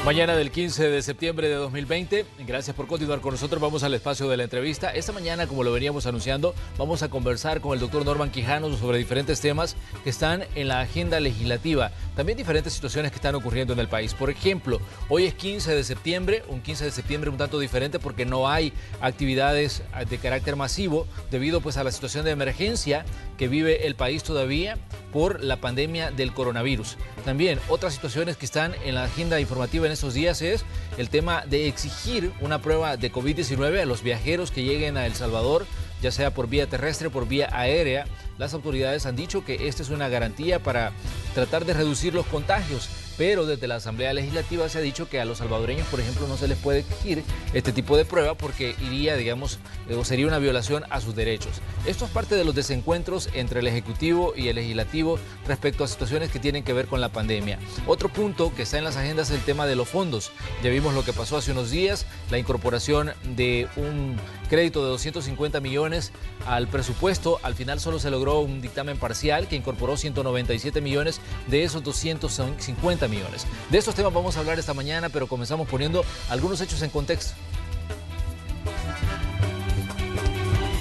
Mañana del 15 de septiembre de 2020, gracias por continuar con nosotros, vamos al espacio de la entrevista. Esta mañana, como lo veníamos anunciando, vamos a conversar con el doctor Norman Quijano sobre diferentes temas que están en la agenda legislativa, también diferentes situaciones que están ocurriendo en el país. Por ejemplo, hoy es 15 de septiembre, un 15 de septiembre un tanto diferente porque no hay actividades de carácter masivo debido pues a la situación de emergencia que vive el país todavía por la pandemia del coronavirus. También otras situaciones que están en la agenda informativa en estos días es el tema de exigir una prueba de COVID-19 a los viajeros que lleguen a El Salvador, ya sea por vía terrestre o por vía aérea. Las autoridades han dicho que esta es una garantía para tratar de reducir los contagios, pero desde la Asamblea Legislativa se ha dicho que a los salvadoreños, por ejemplo, no se les puede exigir este tipo de prueba porque iría, digamos, o sería una violación a sus derechos. Esto es parte de los desencuentros entre el Ejecutivo y el Legislativo respecto a situaciones que tienen que ver con la pandemia. Otro punto que está en las agendas es el tema de los fondos. Ya vimos lo que pasó hace unos días, la incorporación de un crédito de 250 millones al presupuesto. Al final solo se logró un dictamen parcial que incorporó 197 millones de esos 250 millones. De estos temas vamos a hablar esta mañana, pero comenzamos poniendo algunos hechos en contexto.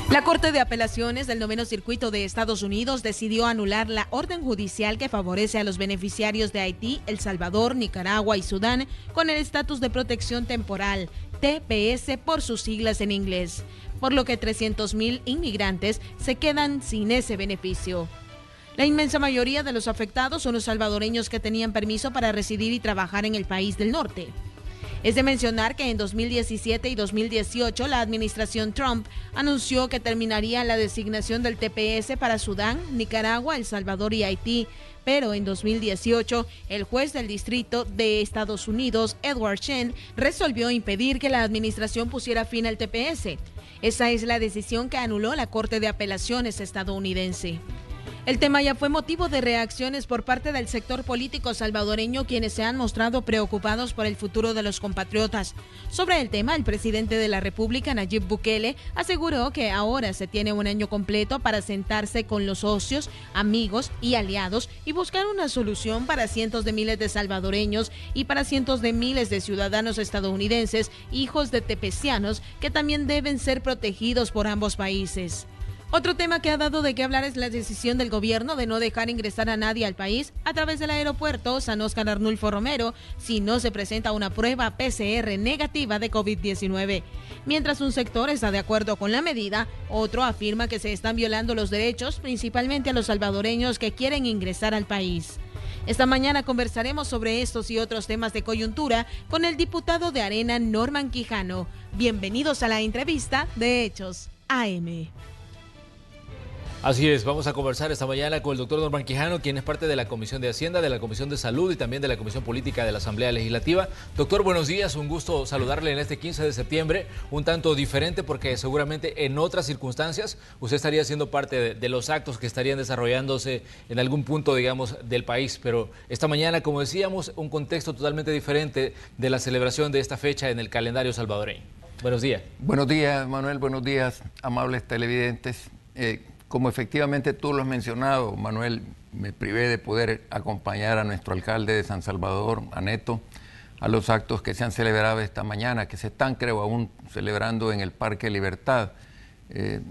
La Corte de Apelaciones del Noveno Circuito de Estados Unidos decidió anular la orden judicial que favorece a los beneficiarios de Haití, El Salvador, Nicaragua y Sudán con el estatus de protección temporal, TPS por sus siglas en inglés, por lo que 300,000 inmigrantes se quedan sin ese beneficio. La inmensa mayoría de los afectados son los salvadoreños que tenían permiso para residir y trabajar en el país del norte. Es de mencionar que en 2017 y 2018 la administración Trump anunció que terminaría la designación del TPS para Sudán, Nicaragua, El Salvador y Haití, pero en 2018 el juez del distrito de Estados Unidos, Edward Chen, resolvió impedir que la administración pusiera fin al TPS. Esa es la decisión que anuló la Corte de Apelaciones estadounidense. El tema ya fue motivo de reacciones por parte del sector político salvadoreño, quienes se han mostrado preocupados por el futuro de los compatriotas. Sobre el tema, el presidente de la República, Nayib Bukele, aseguró que ahora se tiene un año completo para sentarse con los socios, amigos y aliados y buscar una solución para cientos de miles de salvadoreños y para cientos de miles de ciudadanos estadounidenses, hijos de tepecianos, que también deben ser protegidos por ambos países. Otro tema que ha dado de qué hablar es la decisión del gobierno de no dejar ingresar a nadie al país a través del aeropuerto San Óscar Arnulfo Romero si no se presenta una prueba PCR negativa de COVID-19. Mientras un sector está de acuerdo con la medida, otro afirma que se están violando los derechos, principalmente a los salvadoreños que quieren ingresar al país. Esta mañana conversaremos sobre estos y otros temas de coyuntura con el diputado de Arena, Norman Quijano. Bienvenidos a la entrevista de Hechos AM. Así es, vamos a conversar esta mañana con el doctor Norman Quijano, quien es parte de la Comisión de Hacienda, de la Comisión de Salud y también de la Comisión Política de la Asamblea Legislativa. Doctor, buenos días, un gusto saludarle en este 15 de septiembre, un tanto diferente porque seguramente en otras circunstancias usted estaría siendo parte de los actos que estarían desarrollándose en algún punto, digamos, del país. Pero esta mañana, como decíamos, un contexto totalmente diferente de la celebración de esta fecha en el calendario salvadoreño. Buenos días. Buenos días, Manuel, buenos días, amables televidentes. Como efectivamente tú lo has mencionado, Manuel, me privé de poder acompañar a nuestro alcalde de San Salvador, a Neto, a los actos que se han celebrado esta mañana, que se están, creo, aún celebrando en el Parque Libertad,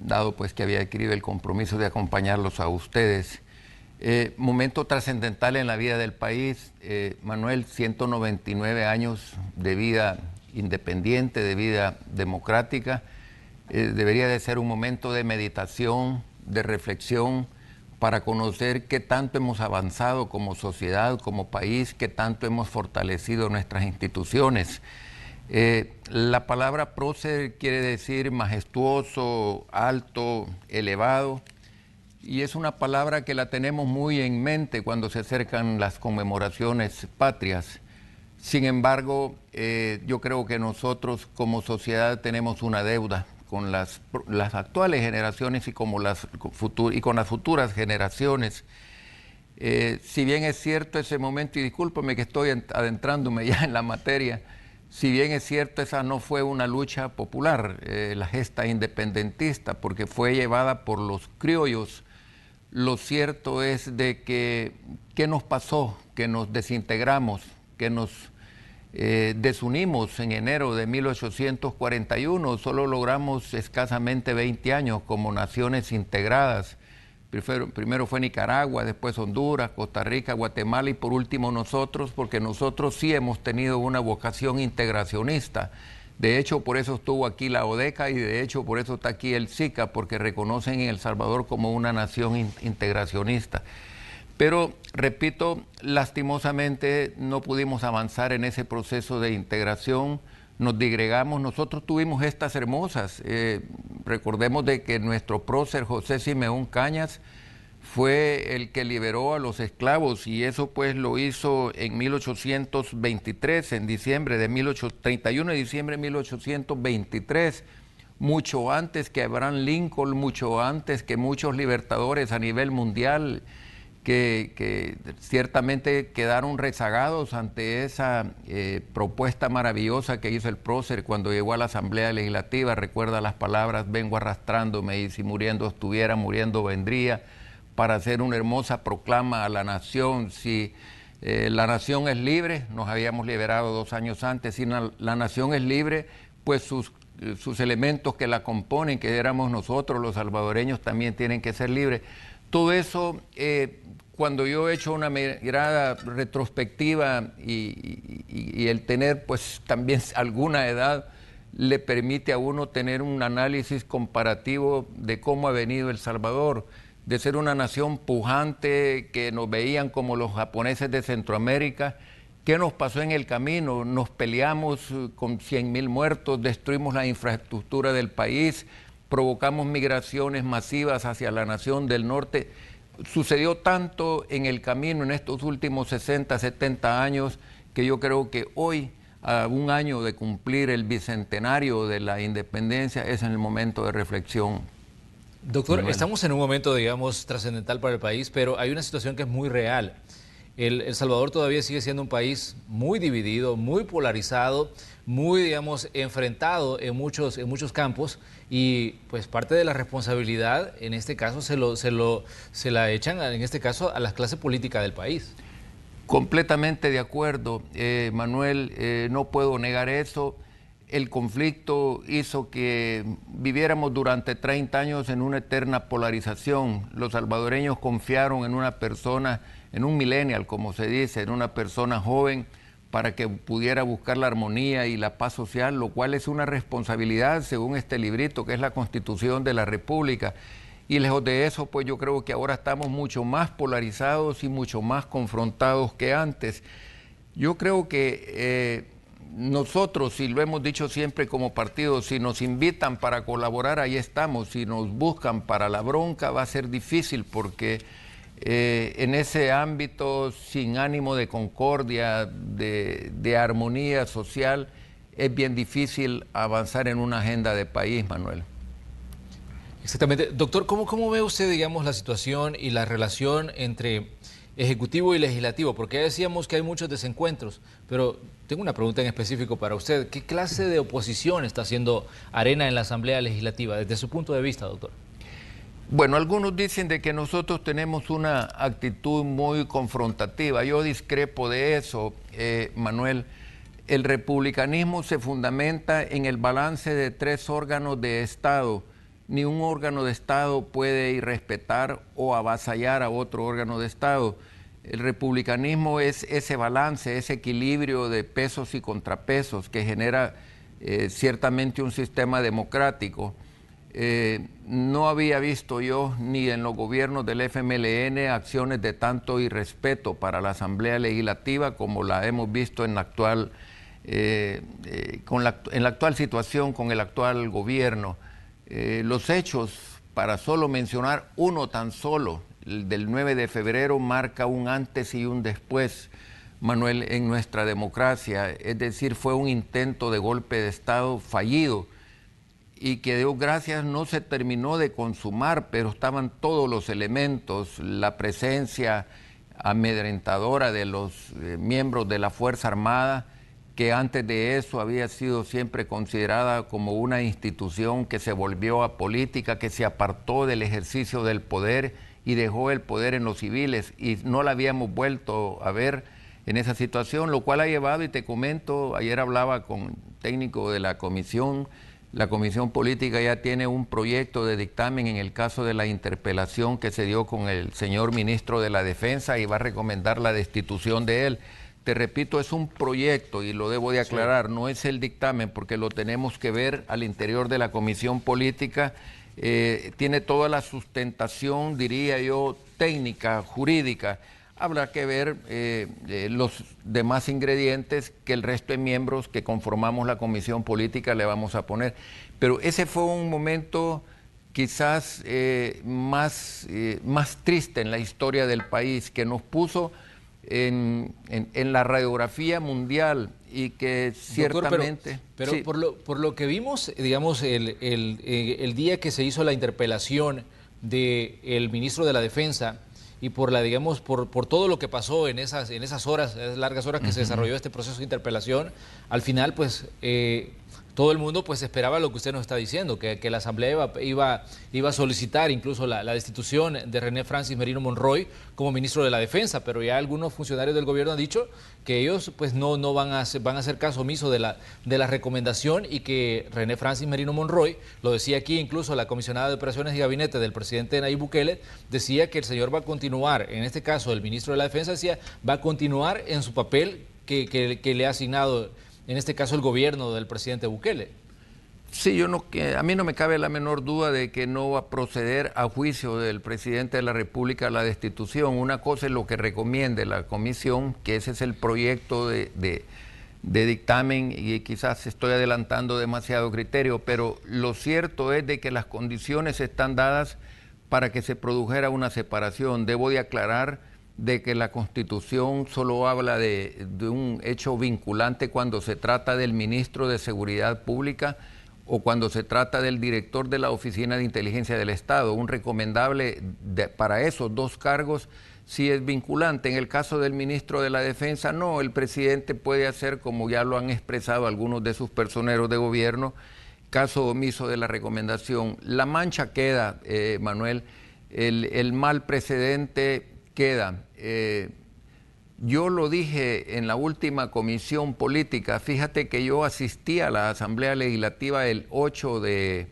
dado pues que había adquirido el compromiso de acompañarlos a ustedes. Momento trascendental en la vida del país, Manuel, 199 años de vida independiente, de vida democrática, debería de ser un momento de meditación, de reflexión, para conocer qué tanto hemos avanzado como sociedad, como país, qué tanto hemos fortalecido nuestras instituciones. La palabra prócer quiere decir majestuoso, alto, elevado, y es una palabra que la tenemos muy en mente cuando se acercan las conmemoraciones patrias. Sin embargo, yo creo que nosotros como sociedad tenemos una deuda con las actuales generaciones y con las futuras generaciones. Si bien es cierto ese momento, y discúlpame que estoy adentrándome ya en la materia, si bien es cierto esa no fue una lucha popular, la gesta independentista, porque fue llevada por los criollos, lo cierto es de que ¿qué nos pasó? Que nos desintegramos, que nos desunimos en enero de 1841, solo logramos escasamente 20 años como naciones integradas. Primero fue Nicaragua, después Honduras, Costa Rica, Guatemala y por último nosotros, porque nosotros sí hemos tenido una vocación integracionista. De hecho, por eso estuvo aquí la ODECA y de hecho por eso está aquí el SICA, porque reconocen en El Salvador como una nación integracionista. Pero, repito, lastimosamente no pudimos avanzar en ese proceso de integración, nos digregamos. Nosotros tuvimos estas hermosas, recordemos de que nuestro prócer José Simeón Cañas fue el que liberó a los esclavos y eso pues lo hizo en 1823, en diciembre de 31 de diciembre de 1823, mucho antes que Abraham Lincoln, mucho antes que muchos libertadores a nivel mundial que ciertamente quedaron rezagados ante esa propuesta maravillosa que hizo el prócer cuando llegó a la Asamblea Legislativa. Recuerda las palabras: vengo arrastrándome y si muriendo estuviera, muriendo vendría, para hacer una hermosa proclama a la nación. Si la nación es libre, nos habíamos liberado 2 años antes, si la nación es libre, pues sus elementos que la componen, que éramos nosotros los salvadoreños, también tienen que ser libres. Todo eso, cuando yo he hecho una mirada retrospectiva y el tener pues también alguna edad, le permite a uno tener un análisis comparativo de cómo ha venido El Salvador, de ser una nación pujante que nos veían como los japoneses de Centroamérica. ¿Qué nos pasó en el camino? Nos peleamos con 100,000 muertos, destruimos la infraestructura del país, provocamos migraciones masivas hacia la nación del norte. Sucedió tanto en el camino en estos últimos 60, 70 años que yo creo que hoy, a un año de cumplir el bicentenario de la independencia, es en el momento de reflexión. Doctor, estamos en un momento, digamos, trascendental para el país, pero hay una situación que es muy real. El Salvador todavía sigue siendo un país muy dividido, muy polarizado, muy, digamos, enfrentado en muchos campos y pues parte de la responsabilidad en este caso se la echan en este caso a la clase política del país. Completamente de acuerdo, Manuel, no puedo negar eso. El conflicto hizo que viviéramos durante 30 años en una eterna polarización. Los salvadoreños confiaron en una persona, en un millennial, como se dice, en una persona joven, para que pudiera buscar la armonía y la paz social, lo cual es una responsabilidad según este librito, que es la Constitución de la República. Y lejos de eso, pues yo creo que ahora estamos mucho más polarizados y mucho más confrontados que antes. Yo creo que nosotros, y lo hemos dicho siempre como partido, si nos invitan para colaborar, ahí estamos. Si nos buscan para la bronca, va a ser difícil porque en ese ámbito, sin ánimo de concordia, de armonía social, es bien difícil avanzar en una agenda de país, Manuel. Exactamente. Doctor, ¿cómo ve usted, digamos, la situación y la relación entre Ejecutivo y Legislativo? Porque ya decíamos que hay muchos desencuentros, pero tengo una pregunta en específico para usted. ¿Qué clase de oposición está haciendo Arena en la Asamblea Legislativa, desde su punto de vista, doctor? Bueno, algunos dicen de que nosotros tenemos una actitud muy confrontativa. Yo discrepo de eso, Manuel. El republicanismo se fundamenta en el balance de 3 órganos de Estado. Ni un órgano de Estado puede irrespetar o avasallar a otro órgano de Estado. El republicanismo es ese balance, ese equilibrio de pesos y contrapesos que genera ciertamente un sistema democrático. No había visto yo ni en los gobiernos del FMLN acciones de tanto irrespeto para la Asamblea Legislativa como la hemos visto en la actual, en la actual situación con el actual gobierno. Los hechos, para solo mencionar uno tan solo, el del 9 de febrero, marca un antes y un después, Manuel, en nuestra democracia. Es decir, fue un intento de golpe de Estado fallido y que, Dios gracias, no se terminó de consumar, pero estaban todos los elementos, la presencia amedrentadora de los miembros de la Fuerza Armada, que antes de eso había sido siempre considerada como una institución que se volvió apolítica, que se apartó del ejercicio del poder y dejó el poder en los civiles, y no la habíamos vuelto a ver en esa situación, lo cual ha llevado, y te comento, ayer hablaba con un técnico de la comisión política ya tiene un proyecto de dictamen en el caso de la interpelación que se dio con el señor ministro de la Defensa y va a recomendar la destitución de él. Te repito, es un proyecto y lo debo de aclarar, no es el dictamen porque lo tenemos que ver al interior de la comisión política. Tiene toda la sustentación, diría yo, técnica, jurídica. Habrá que ver los demás ingredientes que el resto de miembros que conformamos la comisión política le vamos a poner. Pero ese fue un momento quizás más triste en la historia del país, que nos puso en la radiografía mundial y que ciertamente... Doctor, pero sí. por lo que vimos, digamos, el día que se hizo la interpelación del ministro de la Defensa y por todo lo que pasó en esas horas, esas largas horas que se desarrolló este proceso de interpelación, al final pues todo el mundo pues esperaba lo que usted nos está diciendo, que la Asamblea iba a solicitar incluso la destitución de René Francis Merino Monroy como ministro de la Defensa, pero ya algunos funcionarios del gobierno han dicho que ellos pues no van a hacer caso omiso de la recomendación y que René Francis Merino Monroy, lo decía aquí incluso la comisionada de Operaciones y Gabinete del presidente Nayib Bukele, decía que el señor va a continuar, en este caso el ministro de la Defensa decía, va a continuar en su papel que le ha asignado en este caso el gobierno del presidente Bukele. Sí, a mí no me cabe la menor duda de que no va a proceder a juicio del presidente de la República la destitución. Una cosa es lo que recomiende la comisión, que ese es el proyecto de dictamen, y quizás estoy adelantando demasiado criterio, pero lo cierto es de que las condiciones están dadas para que se produjera una separación. Debo de aclarar de que la Constitución solo habla de un hecho vinculante cuando se trata del ministro de Seguridad Pública o cuando se trata del director de la Oficina de Inteligencia del Estado. Un recomendable para esos dos cargos sí es vinculante. En el caso del ministro de la Defensa, no, el presidente puede hacer, como ya lo han expresado algunos de sus personeros de gobierno, caso omiso de la recomendación. La mancha queda, Manuel, el mal precedente queda. Yo lo dije en la última comisión política. Fíjate que yo asistí a la Asamblea Legislativa el 8 de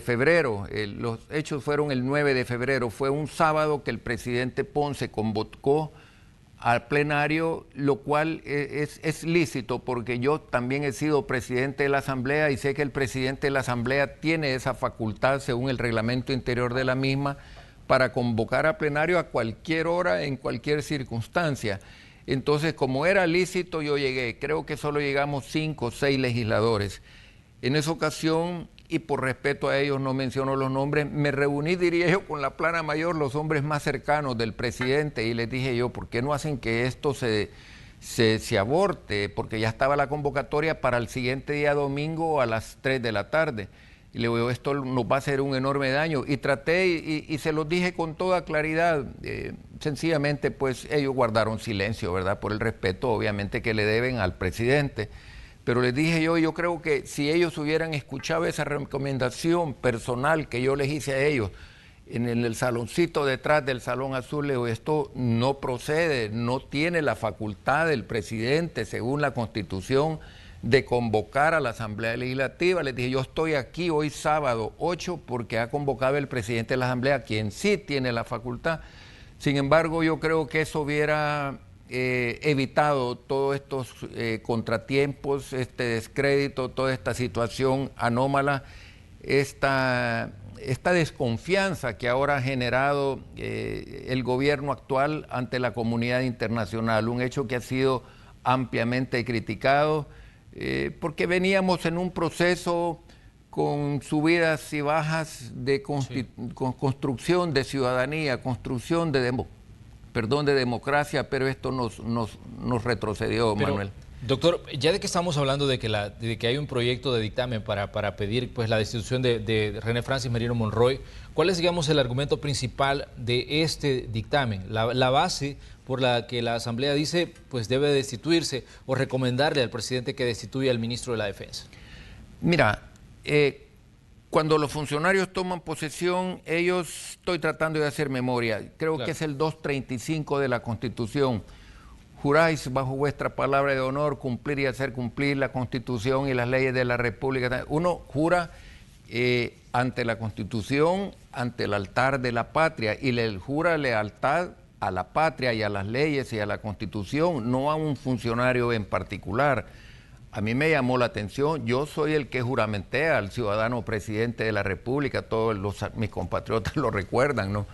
febrero. Los hechos fueron el 9 de febrero. Fue un sábado que el presidente Ponce convocó al plenario, lo cual es lícito porque yo también he sido presidente de la Asamblea y sé que el presidente de la Asamblea tiene esa facultad según el reglamento interior de la misma para convocar a plenario a cualquier hora, en cualquier circunstancia. Entonces, como era lícito, yo llegué. Creo que solo llegamos 5 o 6 legisladores. En esa ocasión, y por respeto a ellos no menciono los nombres, me reuní, diría yo, con la plana mayor, los hombres más cercanos del presidente, y les dije yo, ¿por qué no hacen que esto se aborte? Porque ya estaba la convocatoria para el siguiente día domingo a las 3 de la tarde. Y le digo, esto nos va a hacer un enorme daño. Y traté y se los dije con toda claridad. Sencillamente, pues ellos guardaron silencio, ¿verdad? Por el respeto, obviamente, que le deben al presidente. Pero les dije yo creo que si ellos hubieran escuchado esa recomendación personal que yo les hice a ellos, en el saloncito detrás del Salón Azul, le digo, esto no procede, no tiene la facultad del presidente, según la Constitución, de convocar a la Asamblea Legislativa. Les dije, yo estoy aquí hoy sábado 8 porque ha convocado el presidente de la Asamblea, quien sí tiene la facultad. Sin embargo, yo creo que eso hubiera evitado todos estos contratiempos, este descrédito, toda esta situación anómala, esta desconfianza que ahora ha generado el gobierno actual ante la comunidad internacional, un hecho que ha sido ampliamente criticado, porque veníamos en un proceso con subidas y bajas de con construcción de ciudadanía, construcción de democracia, pero esto nos retrocedió, pero, Manuel. Doctor, ya de que estamos hablando de que hay un proyecto de dictamen para pedir pues la destitución de René Francis Merino Monroy, ¿cuál es, digamos, el argumento principal de este dictamen? La base por la que la Asamblea dice pues debe destituirse o recomendarle al presidente que destituya al ministro de la Defensa. Mira, cuando los funcionarios toman posesión, ellos, estoy tratando de hacer memoria, creo que es el 235 de la Constitución, juráis bajo vuestra palabra de honor cumplir y hacer cumplir la Constitución y las leyes de la República. Uno jura ante la Constitución, ante el altar de la patria, y le jura lealtad a la patria y a las leyes y a la Constitución, no a un funcionario en particular. A mí me llamó la atención, yo soy el que juramenté al ciudadano presidente de la República, todos mis compatriotas lo recuerdan, ¿no?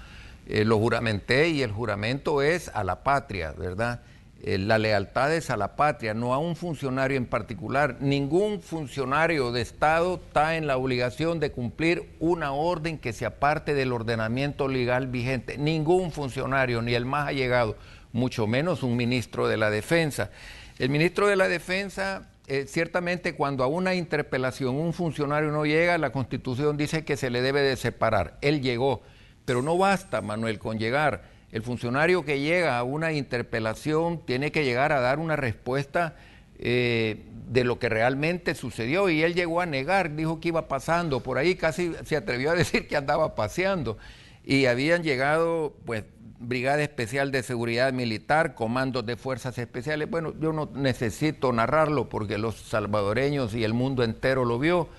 Lo juramenté, y el juramento es a la patria, ¿verdad? La lealtad es a la patria, no a un funcionario en particular. Ningún funcionario de Estado está en la obligación de cumplir una orden que se aparte del ordenamiento legal vigente. Ningún funcionario, ni el más allegado, mucho menos un ministro de la Defensa. El ministro de la Defensa, ciertamente cuando a una interpelación un funcionario no llega, la Constitución dice que se le debe de separar. Él llegó, pero no basta, Manuel, con llegar. El funcionario que llega a una interpelación tiene que llegar a dar una respuesta de lo que realmente sucedió, y él llegó a negar, dijo que iba pasando por ahí, casi se atrevió a decir que andaba paseando, y habían llegado pues Brigada Especial de Seguridad Militar, comandos de Fuerzas Especiales. Bueno, yo no necesito narrarlo porque los salvadoreños y el mundo entero lo vio.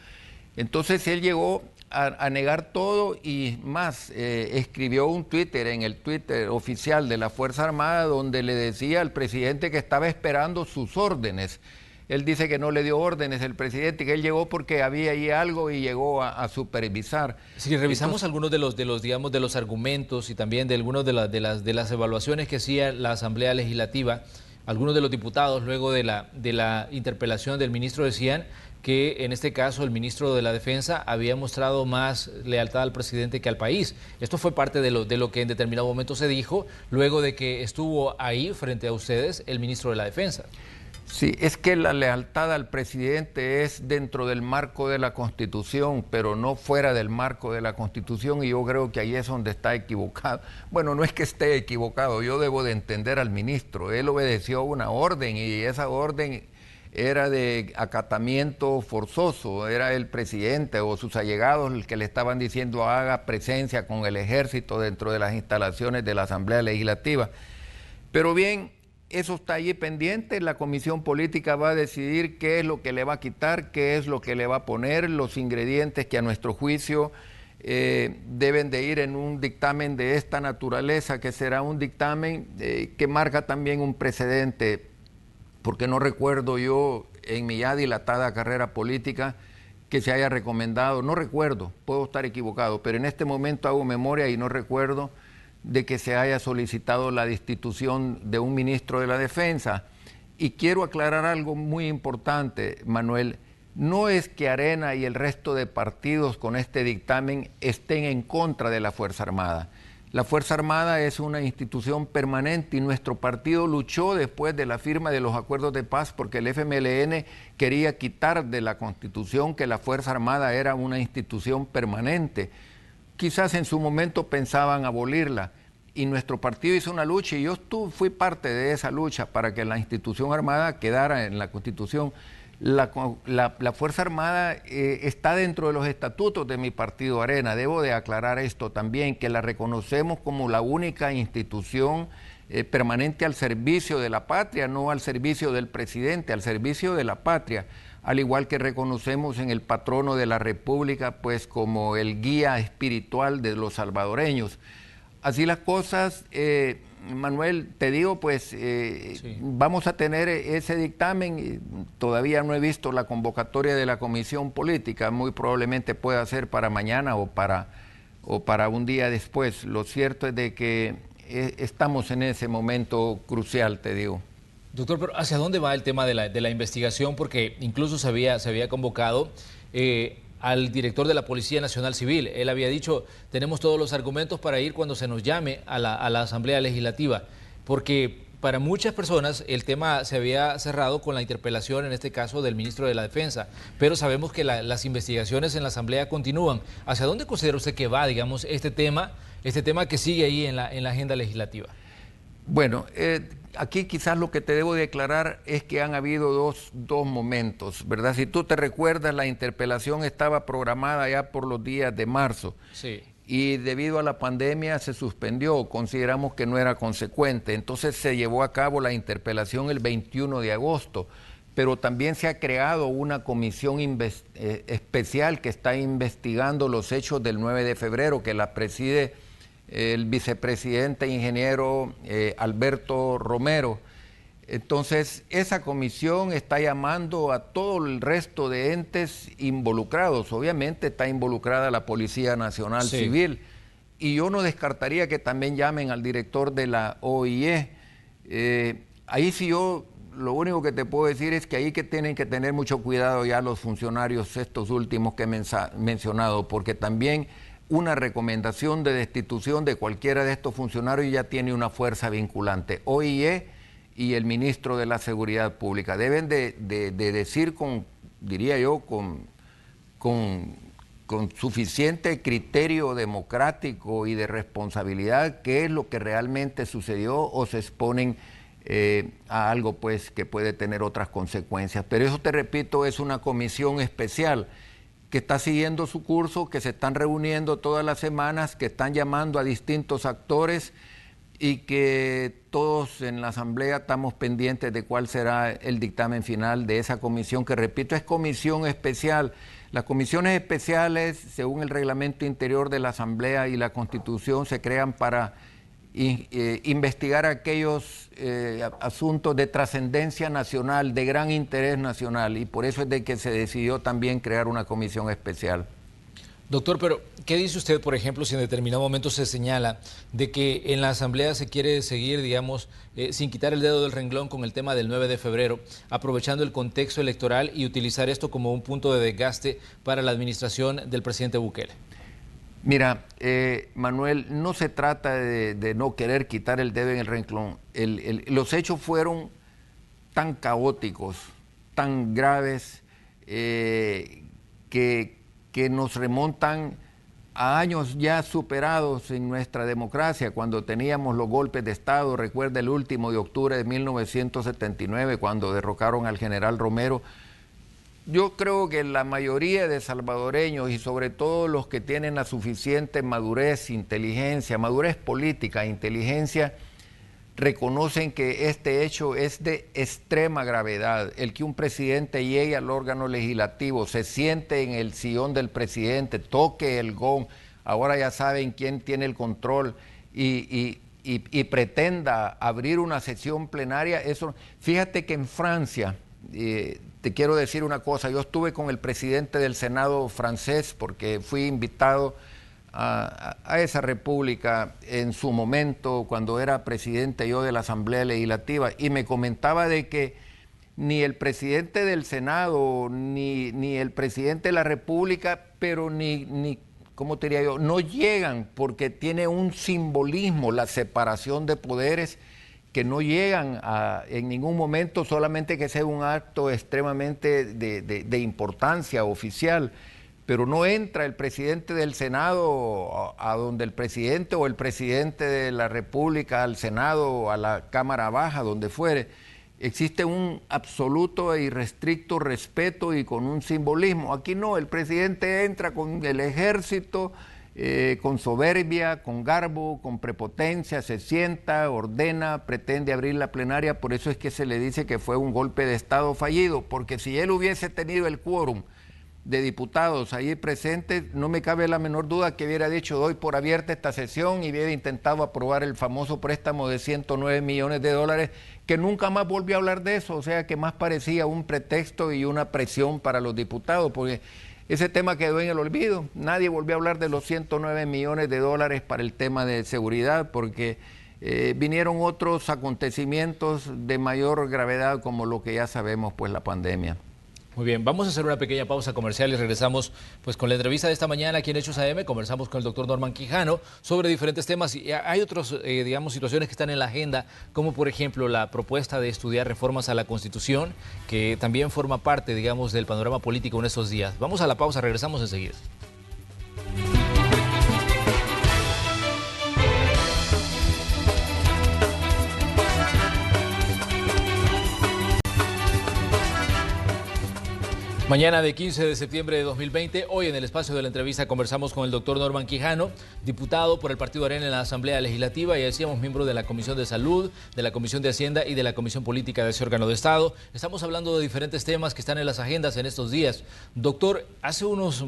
Entonces él llegó a negar todo, y más, escribió un Twitter en el Twitter oficial de la Fuerza Armada donde le decía al presidente que estaba esperando sus órdenes. Él dice que no le dio órdenes el presidente, que él llegó porque había ahí algo y llegó a supervisar. Si revisamos algunos de los argumentos y también de algunas de las evaluaciones que hacía la Asamblea Legislativa, algunos de los diputados luego de la interpelación del ministro decían que en este caso el ministro de la Defensa había mostrado más lealtad al presidente que al país. Esto fue parte de lo que en determinado momento se dijo luego de que estuvo ahí frente a ustedes el ministro de la Defensa. Sí, es que la lealtad al presidente es dentro del marco de la Constitución, pero no fuera del marco de la Constitución, y yo creo que ahí es donde está equivocado. Bueno, no es que esté equivocado, yo debo de entender al ministro. Él obedeció una orden, y esa orden era de acatamiento forzoso. Era el presidente o sus allegados el que le estaban diciendo haga presencia con el ejército dentro de las instalaciones de la Asamblea Legislativa. Pero bien, eso está allí pendiente. La Comisión Política va a decidir qué es lo que le va a quitar, qué es lo que le va a poner, los ingredientes que a nuestro juicio deben de ir en un dictamen de esta naturaleza, que será un dictamen que marca también un precedente, porque no recuerdo yo en mi ya dilatada carrera política que se haya recomendado, no recuerdo, puedo estar equivocado, pero en este momento hago memoria y no recuerdo de que se haya solicitado la destitución de un ministro de la Defensa. Y quiero aclarar algo muy importante, Manuel, no es que Arena y el resto de partidos con este dictamen estén en contra de la Fuerza Armada. La Fuerza Armada es una institución permanente, y nuestro partido luchó después de la firma de los acuerdos de paz porque el FMLN quería quitar de la Constitución que la Fuerza Armada era una institución permanente. Quizás en su momento pensaban abolirla, y nuestro partido hizo una lucha, y yo fui parte de esa lucha para que la institución armada quedara en la Constitución. La Fuerza Armada está dentro de los estatutos de mi partido Arena. Debo de aclarar esto también, que la reconocemos como la única institución permanente al servicio de la patria, no al servicio del presidente, al servicio de la patria, al igual que reconocemos en el patrono de la República pues como el guía espiritual de los salvadoreños. Así las cosas, Manuel, te digo, pues sí, vamos a tener ese dictamen. Todavía no he visto la convocatoria de la Comisión Política, muy probablemente pueda ser para mañana o para un día después. Lo cierto es de que estamos en ese momento crucial, te digo. Doctor, pero ¿hacia dónde va el tema de la investigación? Porque incluso se había convocado al director de la Policía Nacional Civil. Él había dicho, tenemos todos los argumentos para ir cuando se nos llame a la Asamblea Legislativa, porque para muchas personas el tema se había cerrado con la interpelación, en este caso, del ministro de la Defensa, pero sabemos que las investigaciones en la Asamblea continúan. ¿Hacia dónde considera usted que va, digamos, este tema que sigue ahí en la agenda legislativa? Bueno, aquí quizás lo que te debo declarar es que han habido dos momentos, ¿verdad? Si tú te recuerdas, la interpelación estaba programada ya por los días de marzo. Sí. y debido a la pandemia se suspendió, consideramos que no era consecuente, entonces se llevó a cabo la interpelación el 21 de agosto, pero también se ha creado una comisión especial que está investigando los hechos del 9 de febrero, que la preside el vicepresidente ingeniero Alberto Romero. Entonces, esa comisión está llamando a todo el resto de entes involucrados. Obviamente está involucrada la Policía Nacional Civil, y yo no descartaría que también llamen al director de la OIE. Ahí sí yo lo único que te puedo decir es que ahí que tienen que tener mucho cuidado ya los funcionarios estos últimos que he mencionado, porque también una recomendación de destitución de cualquiera de estos funcionarios ya tiene una fuerza vinculante. OIE y el ministro de la Seguridad Pública deben de decir diría yo, con suficiente criterio democrático y de responsabilidad qué es lo que realmente sucedió, o se exponen a algo pues que puede tener otras consecuencias. Pero eso, te repito, es una comisión especial que está siguiendo su curso, que se están reuniendo todas las semanas, que están llamando a distintos actores, y que todos en la Asamblea estamos pendientes de cuál será el dictamen final de esa comisión, que repito, es comisión especial. Las comisiones especiales, según el reglamento interior de la Asamblea y la Constitución, se crean para investigar aquellos asuntos de trascendencia nacional, de gran interés nacional, y por eso es de que se decidió también crear una comisión especial. Doctor, pero ¿qué dice usted, por ejemplo, si en determinado momento se señala de que en la Asamblea se quiere seguir, digamos, sin quitar el dedo del renglón con el tema del 9 de febrero, aprovechando el contexto electoral y utilizar esto como un punto de desgaste para la administración del presidente Bukele? Mira, Manuel, no se trata de no querer quitar el dedo en el renglón. Los hechos fueron tan caóticos, tan graves, que nos remontan a años ya superados en nuestra democracia, cuando teníamos los golpes de Estado. Recuerda el último de octubre de 1979, cuando derrocaron al general Romero. Yo creo que la mayoría de salvadoreños, y sobre todo los que tienen la suficiente madurez, inteligencia, madurez política, inteligencia, reconocen que este hecho es de extrema gravedad. El que un presidente llegue al órgano legislativo, se siente en el sillón del presidente, toque el gong, ahora ya saben quién tiene el control, y pretenda abrir una sesión plenaria. Eso, fíjate que en Francia, te quiero decir una cosa, yo estuve con el presidente del Senado francés porque fui invitado a esa república en su momento, cuando era presidente yo de la Asamblea Legislativa, y me comentaba de que ni el presidente del Senado, ni el presidente de la República, pero ni ¿cómo te diría yo?, no llegan, porque tiene un simbolismo, la separación de poderes, que no llegan en ningún momento, solamente que sea un acto extremadamente de importancia oficial. Pero no entra el presidente del Senado a donde el presidente, o el presidente de la República al Senado o a la Cámara Baja, donde fuere. Existe un absoluto e irrestricto respeto y con un simbolismo. Aquí no, el presidente entra con el ejército, con soberbia, con garbo, con prepotencia, se sienta, ordena, pretende abrir la plenaria. Por eso es que se le dice que fue un golpe de Estado fallido, porque si él hubiese tenido el quórum de diputados ahí presentes, no me cabe la menor duda que hubiera dicho: doy por abierta esta sesión, y hubiera intentado aprobar el famoso préstamo de 109 millones de dólares, que nunca más volvió a hablar de eso. O sea, que más parecía un pretexto y una presión para los diputados, porque ese tema quedó en el olvido. Nadie volvió a hablar de los 109 millones de dólares para el tema de seguridad, porque vinieron otros acontecimientos de mayor gravedad, como lo que ya sabemos, pues la pandemia. Muy bien, vamos a hacer una pequeña pausa comercial y regresamos pues con la entrevista de esta mañana aquí en Hechos AM. Conversamos con el doctor Norman Quijano sobre diferentes temas, y hay otras digamos, situaciones que están en la agenda, como por ejemplo la propuesta de estudiar reformas a la Constitución, que también forma parte, digamos, del panorama político en estos días. Vamos a la pausa, regresamos enseguida. Mañana de 15 de septiembre de 2020, hoy en el espacio de la entrevista conversamos con el doctor Norman Quijano, diputado por el Partido Arena en la Asamblea Legislativa y decíamos miembro de la Comisión de Salud, de la Comisión de Hacienda y de la Comisión Política de ese órgano de Estado. Estamos hablando de diferentes temas que están en las agendas en estos días. Doctor, hace unos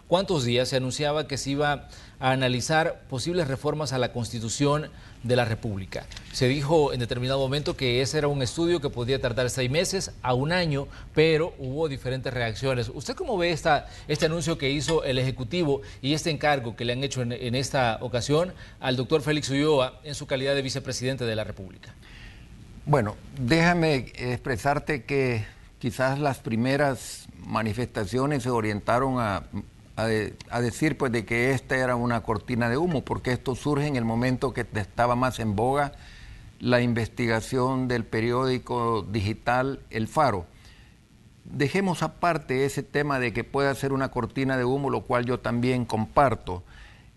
cuantos días se anunciaba que se iba a analizar posibles reformas a la Constitución de la República. Se dijo en determinado momento que ese era un estudio que podía tardar 6 meses a 1 año, pero hubo diferentes reacciones. ¿Usted cómo ve este anuncio que hizo el Ejecutivo y este encargo que le han hecho en esta ocasión al doctor Félix Ulloa en su calidad de vicepresidente de la República? Bueno, déjame expresarte que quizás las primeras manifestaciones se orientaron a decir pues de que esta era una cortina de humo, porque esto surge en el momento que estaba más en boga la investigación del periódico digital El Faro. Dejemos aparte ese tema de que pueda ser una cortina de humo, lo cual yo también comparto.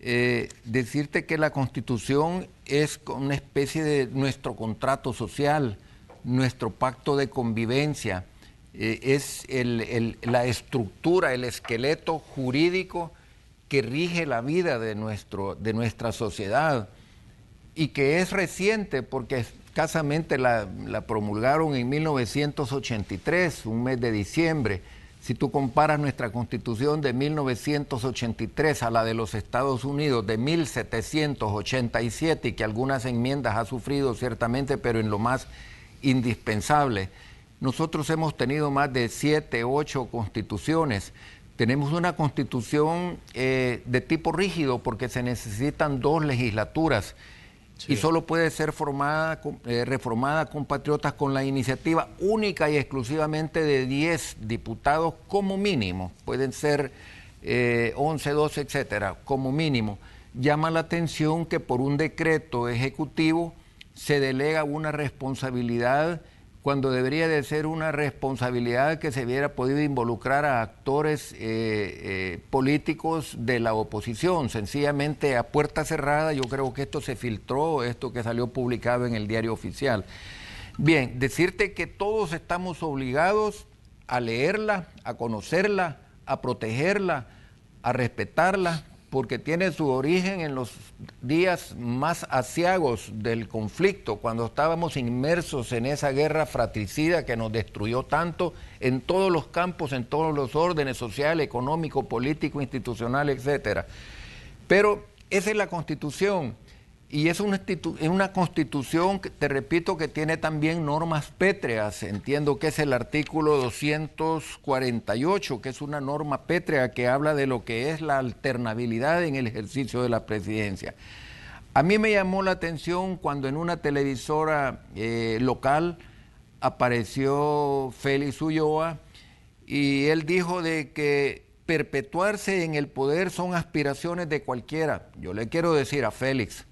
Decirte que la Constitución es una especie de nuestro contrato social, nuestro pacto de convivencia, es la estructura, el esqueleto jurídico que rige la vida de nuestra sociedad y que es reciente porque escasamente la promulgaron en 1983, un mes de diciembre. Si tú comparas nuestra Constitución de 1983 a la de los Estados Unidos de 1787, y que algunas enmiendas ha sufrido ciertamente, pero en lo más indispensable. Nosotros hemos tenido más de 7, 8 constituciones. Tenemos una constitución de tipo rígido porque se necesitan 2 legislaturas. Sí. Y solo puede ser reformada, compatriotas, con la iniciativa única y exclusivamente de 10 diputados como mínimo. Pueden ser 11, 12, etcétera, como mínimo. Llama la atención que por un decreto ejecutivo se delega una responsabilidad cuando debería de ser una responsabilidad que se hubiera podido involucrar a actores políticos de la oposición. Sencillamente a puerta cerrada, yo creo que esto se filtró, esto que salió publicado en el Diario Oficial. Bien, decirte que todos estamos obligados a leerla, a conocerla, a protegerla, a respetarla, porque tiene su origen en los días más aciagos del conflicto, cuando estábamos inmersos en esa guerra fratricida que nos destruyó tanto en todos los campos, en todos los órdenes: social, económico, político, institucional, etcétera. Pero esa es la Constitución, y es una Constitución, que, te repito, que tiene también normas pétreas. Entiendo que es el artículo 248, que es una norma pétrea que habla de lo que es la alternabilidad en el ejercicio de la presidencia. A mí me llamó la atención cuando en una televisora local apareció Félix Ulloa y él dijo de que perpetuarse en el poder son aspiraciones de cualquiera. Yo le quiero decir a Félix,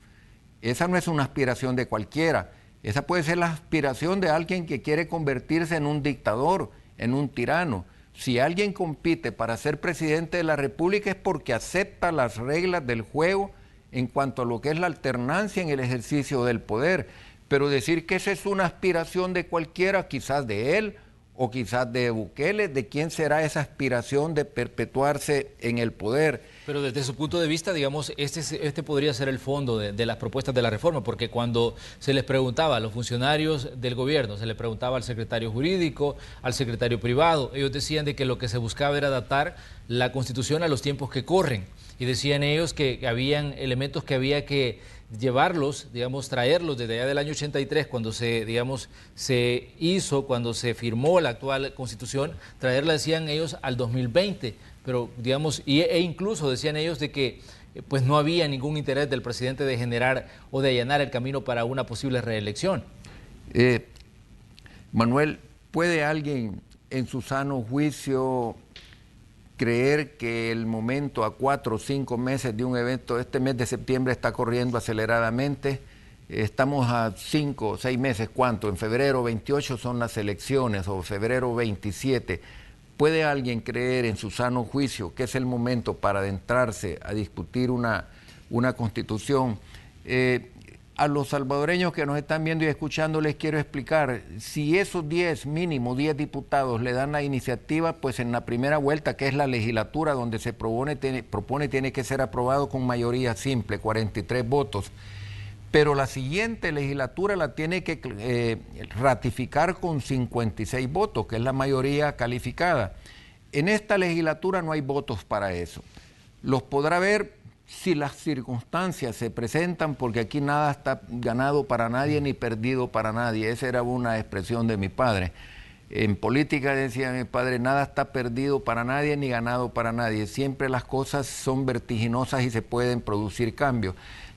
esa no es una aspiración de cualquiera, esa puede ser la aspiración de alguien que quiere convertirse en un dictador, en un tirano. Si alguien compite para ser presidente de la República es porque acepta las reglas del juego en cuanto a lo que es la alternancia en el ejercicio del poder. Pero decir que esa es una aspiración de cualquiera, quizás de él o quizás de Bukele, ¿de quién será esa aspiración de perpetuarse en el poder? Pero desde su punto de vista, digamos, este podría ser el fondo de las propuestas de la reforma, porque cuando se les preguntaba a los funcionarios del gobierno, se les preguntaba al secretario jurídico, al secretario privado, ellos decían de que lo que se buscaba era adaptar la Constitución a los tiempos que corren, y decían ellos que habían elementos que había que llevarlos, digamos, traerlos desde allá del año 83, cuando cuando se firmó la actual Constitución, traerla, decían ellos, al 2020, pero digamos, e incluso decían ellos de que pues no había ningún interés del presidente de generar o de allanar el camino para una posible reelección. Manuel, ¿puede alguien en su sano juicio creer que el momento a 4 o 5 meses de un evento, este mes de septiembre está corriendo aceleradamente? Estamos a 5 o 6 meses, ¿cuánto? En febrero 28 son las elecciones, o febrero 27. ¿Puede alguien creer en su sano juicio que es el momento para adentrarse a discutir una constitución? a los salvadoreños que nos están viendo y escuchando les quiero explicar, si esos 10, mínimo 10 diputados le dan la iniciativa, pues en la primera vuelta, que es la legislatura donde se propone, tiene que ser aprobado con mayoría simple, 43 votos. Pero la siguiente legislatura la tiene que ratificar con 56 votos, que es la mayoría calificada. En esta legislatura no hay votos para eso. Los podrá ver si las circunstancias se presentan, porque aquí nada está ganado para nadie ni perdido para nadie. Esa era una expresión de mi padre. En política decía mi padre, nada está perdido para nadie ni ganado para nadie. Siempre las cosas son vertiginosas y se pueden producir cambios.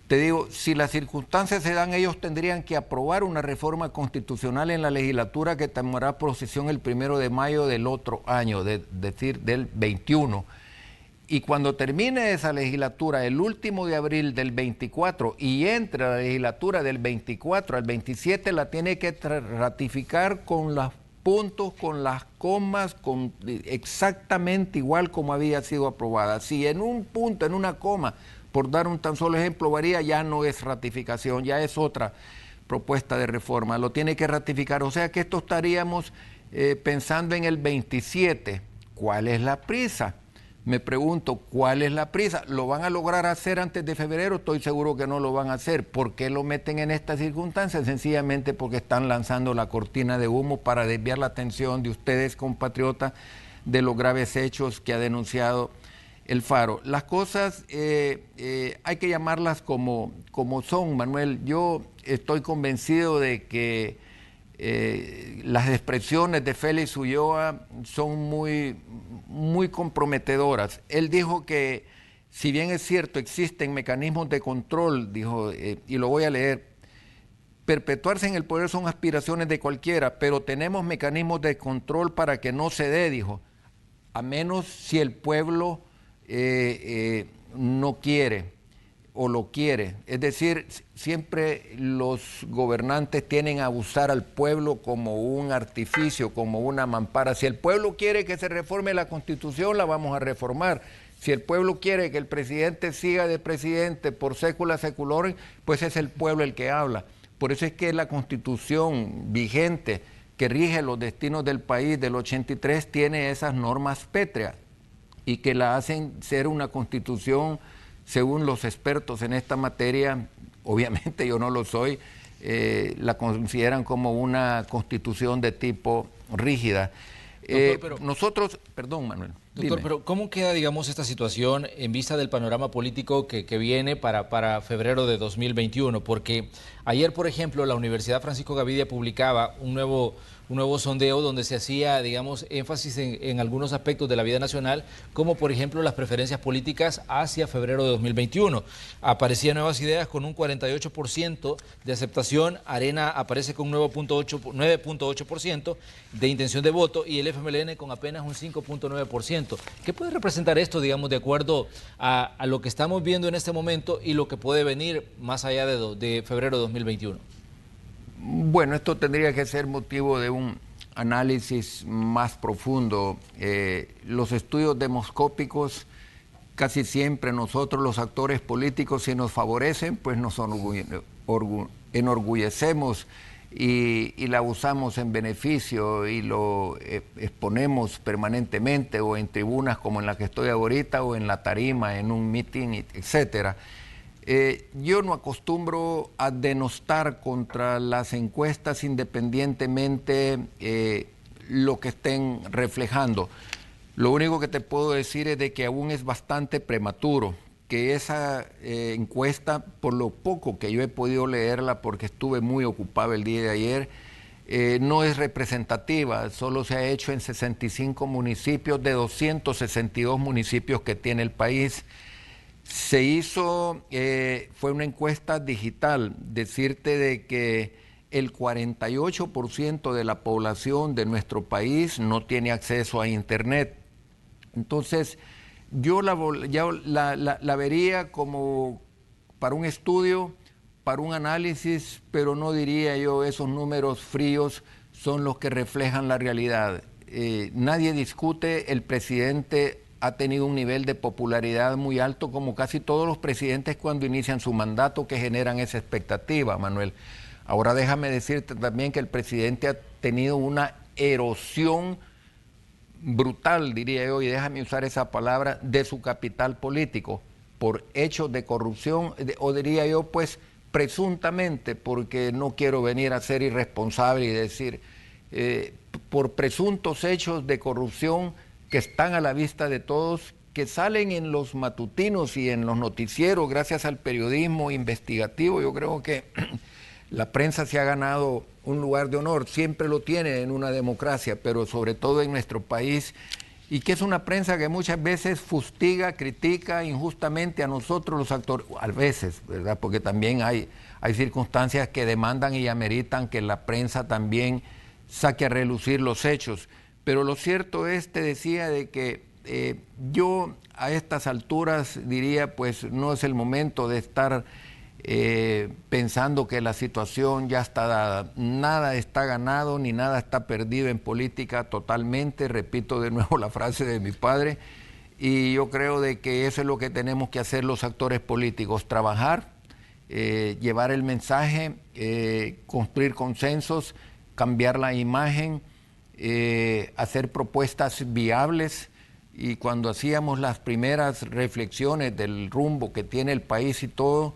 Te digo, si las circunstancias se dan, ellos tendrían que aprobar una reforma constitucional en la legislatura que tomará posesión el 1 de mayo del otro año, decir, del 21. Y cuando termine esa legislatura, el último de abril del 24, y entre la legislatura del 24 al 27, la tiene que ratificar con los puntos, con las comas, exactamente igual como había sido aprobada. Si en un punto, en una coma, por dar un tan solo ejemplo, varía, ya no es ratificación, ya es otra propuesta de reforma, lo tiene que ratificar. O sea que esto estaríamos pensando en el 27. ¿Cuál es la prisa? Me pregunto, ¿cuál es la prisa? ¿Lo van a lograr hacer antes de febrero? Estoy seguro que no lo van a hacer. ¿Por qué lo meten en estas circunstancias? Sencillamente porque están lanzando la cortina de humo para desviar la atención de ustedes, compatriotas, de los graves hechos que ha denunciado el Faro. Las cosas hay que llamarlas como son, Manuel. Yo estoy convencido de que las expresiones de Félix Ulloa son muy comprometedoras. Él dijo que, si bien es cierto, existen mecanismos de control, dijo, y lo voy a leer, perpetuarse en el poder son aspiraciones de cualquiera, pero tenemos mecanismos de control para que no se dé, dijo, a menos si el pueblo no quiere o lo quiere. Es decir, siempre los gobernantes tienden a usar al pueblo como un artificio, como una mampara. Si el pueblo quiere que se reforme la Constitución, la vamos a reformar. Si el pueblo quiere que el presidente siga de presidente por sécula seculorum, pues es el pueblo el que habla. Por eso es que la Constitución vigente que rige los destinos del país del 83 tiene esas normas pétreas y que la hacen ser una Constitución, según los expertos en esta materia, obviamente yo no lo soy, la consideran como una constitución de tipo rígida. Doctor, pero, nosotros, perdón, Manuel. Doctor, pero ¿cómo queda, digamos, esta situación en vista del panorama político que viene para febrero de 2021? Porque ayer, por ejemplo, la Universidad Francisco Gavidia publicaba un nuevo sondeo donde se hacía, digamos, énfasis en algunos aspectos de la vida nacional, como por ejemplo las preferencias políticas hacia febrero de 2021. Aparecían Nuevas Ideas con un 48% de aceptación, Arena aparece con un 9.8% de intención de voto y el FMLN con apenas un 5.9%. ¿Qué puede representar esto, digamos, de acuerdo a lo que estamos viendo en este momento y lo que puede venir más allá de febrero de 2021? Bueno, esto tendría que ser motivo de un análisis más profundo. Los estudios demoscópicos, casi siempre nosotros los actores políticos, si nos favorecen, pues nos enorgullecemos y la usamos en beneficio y lo exponemos permanentemente o en tribunas como en la que estoy ahorita o en la tarima, en un meeting, etcétera. Yo no acostumbro a denostar contra las encuestas independientemente lo que estén reflejando. Lo único que te puedo decir es de que aún es bastante prematuro, que esa encuesta, por lo poco que yo he podido leerla porque estuve muy ocupado el día de ayer, no es representativa, solo se ha hecho en 65 municipios de 262 municipios que tiene el país. Se hizo, fue una encuesta digital, decirte de que el 48% de la población de nuestro país no tiene acceso a Internet. Entonces, yo la vería como para un estudio, para un análisis, pero no diría yo esos números fríos son los que reflejan la realidad. Nadie discute, el presidente ha tenido un nivel de popularidad muy alto, como casi todos los presidentes cuando inician su mandato, que generan esa expectativa, Manuel. Ahora déjame decirte también que el presidente ha tenido una erosión brutal, diría yo, y déjame usar esa palabra, de su capital político, por hechos de corrupción, o diría yo, pues, presuntamente, porque no quiero venir a ser irresponsable y decir, por presuntos hechos de corrupción que están a la vista de todos, que salen en los matutinos y en los noticieros gracias al periodismo investigativo. Yo creo que la prensa se ha ganado un lugar de honor, siempre lo tiene en una democracia, pero sobre todo en nuestro país, y que es una prensa que muchas veces fustiga, critica injustamente a nosotros los actores, a veces, ¿verdad? Porque también hay circunstancias que demandan y ameritan que la prensa también saque a relucir los hechos. Pero lo cierto es, te decía, de que yo a estas alturas diría, pues no es el momento de estar pensando que la situación ya está dada. Nada está ganado ni nada está perdido en política totalmente. Repito de nuevo la frase de mi padre, y yo creo de que eso es lo que tenemos que hacer los actores políticos: trabajar, llevar el mensaje, construir consensos, cambiar la imagen, hacer propuestas viables. Y cuando hacíamos las primeras reflexiones del rumbo que tiene el país y todo,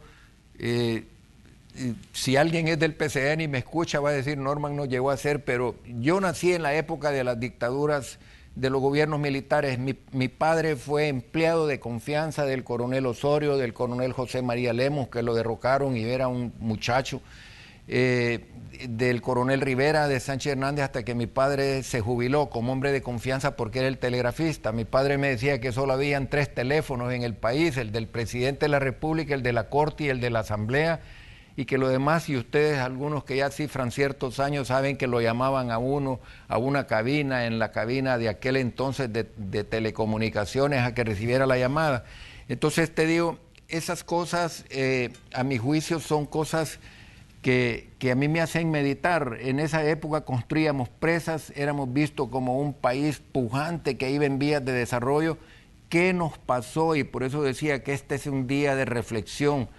si alguien es del PCN y me escucha va a decir, Norman no llegó a ser, pero yo nací en la época de las dictaduras de los gobiernos militares. Mi padre fue empleado de confianza del coronel Osorio, del coronel José María Lemos, que lo derrocaron y era un muchacho, del coronel Rivera, de Sánchez Hernández, hasta que mi padre se jubiló como hombre de confianza porque era el telegrafista. Mi padre me decía que solo habían 3 teléfonos en el país: el del presidente de la República, el de la Corte y el de la Asamblea, y que lo demás, y ustedes, algunos que ya cifran ciertos años, saben que lo llamaban a uno a una cabina, en la cabina de aquel entonces de telecomunicaciones, a que recibiera la llamada. Entonces te digo, esas cosas, a mi juicio, son cosas que a mí me hacen meditar. En esa época construíamos presas, éramos vistos como un país pujante que iba en vías de desarrollo. ¿Qué nos pasó? Y por eso decía que este es un día de reflexión,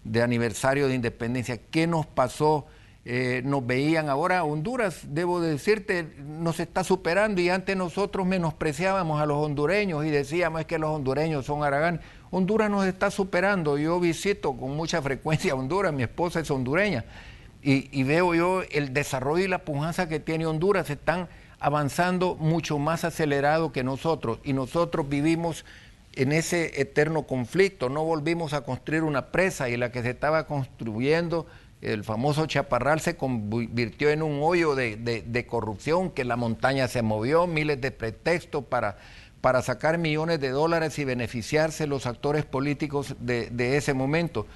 de aniversario de independencia. ¿Qué nos pasó? Nos veían ahora, Honduras, debo decirte, nos está superando, y antes nosotros menospreciábamos a los hondureños y decíamos, es que los hondureños son haraganes. Honduras nos está superando. Yo visito con mucha frecuencia Honduras, mi esposa es hondureña, y veo yo el desarrollo y la pujanza que tiene Honduras. Están avanzando mucho más acelerado que nosotros, y nosotros vivimos en ese eterno conflicto. No volvimos a construir una presa, y la que se estaba construyendo, el famoso Chaparral, se convirtió en un hoyo de corrupción, que la montaña se movió, miles de pretextos para sacar millones de dólares y beneficiarse los actores políticos de ese momento.